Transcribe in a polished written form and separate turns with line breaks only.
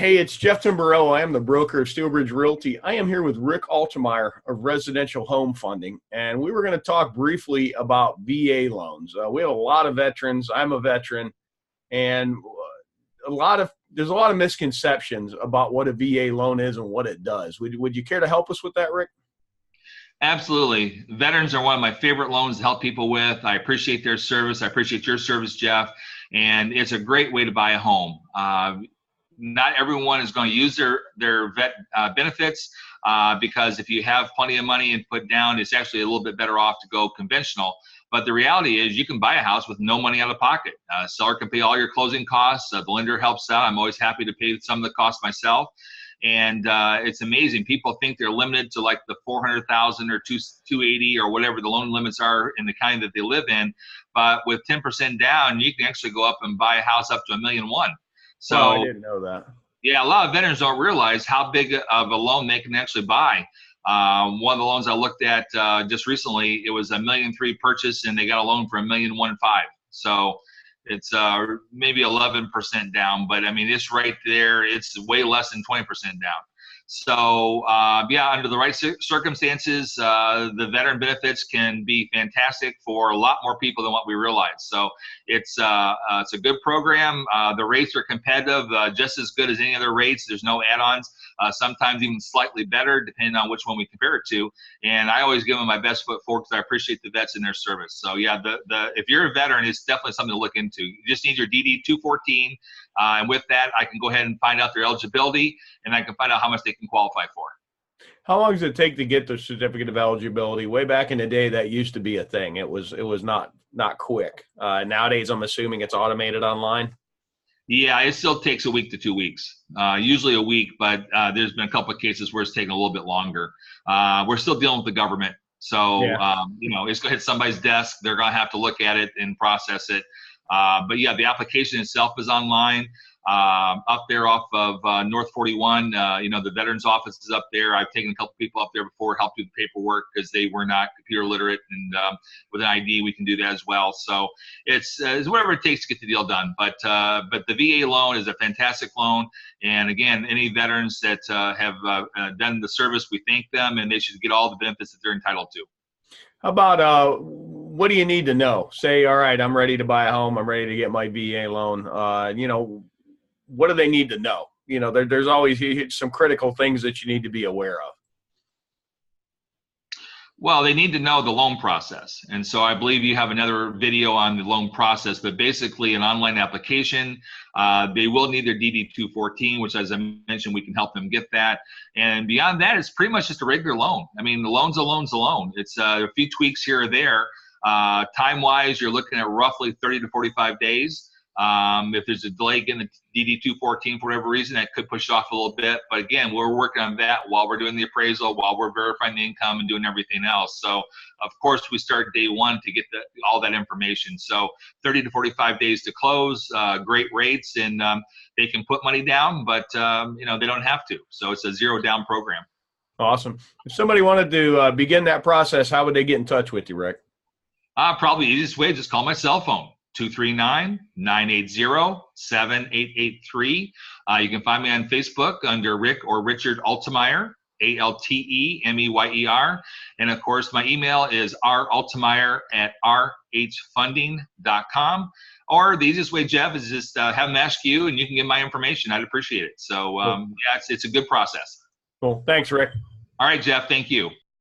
Hey, it's Jeff Timberell. I am the broker of Steelbridge Realty. I am here with Rick Altemeyer of Residential Home Funding, and we were going to talk briefly about VA loans. We have a lot of veterans. I'm a veteran, and there's a lot of misconceptions about what a VA loan is and what it does. Would you care to help us with that, Rick?
Absolutely. Veterans are one of my favorite loans to help people with. I appreciate their service. I appreciate your service, Jeff. And it's a great way to buy a home. Not everyone is going to use their vet benefits because if you have plenty of money and put down, it's actually a little bit better off to go conventional. But the reality is you can buy a house with no money out of pocket. Seller can pay all your closing costs. The lender helps out. I'm always happy to pay some of the costs myself. And it's amazing. People think they're limited to like the 400,000 or 280 or whatever the loan limits are in the county that they live in. But with 10% down, you can actually go up and buy a house up to $1.1 million. So
I didn't know that.
Yeah, a lot of veterans don't realize how big of a loan they can actually buy. One of the loans I looked at just recently, it was $1.3 million purchase, and they got a loan for $1.15 million. So it's maybe 11% down, but I mean, it's right there. It's way less than 20% down. So yeah, under the right circumstances, the veteran benefits can be fantastic for a lot more people than what we realize. So it's a good program. The rates are competitive, just as good as any other rates. There's no add-ons. Sometimes even slightly better, depending on which one we compare it to. And I always give them my best foot forward because I appreciate the vets in their service. So yeah, if you're a veteran, it's definitely something to look into. You just need your DD-214, and with that, I can go ahead and find out their eligibility, and I can find out how much they can qualify for.
How long does it take to get the certificate of eligibility? Way back in the day, that used to be a thing. It was not quick. Nowadays, I'm assuming it's automated online.
Yeah, it still takes a week to 2 weeks, usually a week, but there's been a couple of cases where it's taken a little bit longer. We're still dealing with the government. So,
Yeah.
It's going to hit somebody's desk. They're going to have to look at it and process it. But yeah, the application itself is online. Up there off of North 41, the veterans office is up there. I've taken a couple people up there before, helped do the paperwork because they were not computer literate, and with an ID we can do that as well. So it's whatever it takes to get the deal done. But the VA loan is a fantastic loan, and again, any veterans that have done the service, we thank them, and they should get all the benefits that they're entitled to.
How about what do you need to know? Say, all right, I'm ready to buy a home. I'm ready to get my VA loan. What do they need to know? There's always some critical things that you need to be aware of.
Well, they need to know the loan process. And so I believe you have another video on the loan process, but basically an online application. They will need their DD-214, which, as I mentioned, we can help them get that. And beyond that, it's pretty much just a regular loan. I mean, the loan's a loan's a loan. It's a few tweaks here or there. Time-wise, you're looking at roughly 30 to 45 days. If there's a delay getting the DD-214 for whatever reason, that could push it off a little bit. But again, we're working on that while we're doing the appraisal, while we're verifying the income and doing everything else. So, of course, we start day one to get all that information. So 30 to 45 days to close, great rates, and they can put money down, but they don't have to. So it's a zero down program.
Awesome. If somebody wanted to begin that process, how would they get in touch with you, Rick?
Probably the easiest way, just call my cell phone. 239-980-7883. You can find me on Facebook under Rick or Richard Altemeyer, Altemeyer. And of course, my email is raltemeyer@rhfunding.com. Or the easiest way, Jeff, is just have them ask you, and you can get my information. I'd appreciate it. So, yeah, it's a good process.
Cool. Thanks, Rick.
All right, Jeff. Thank you.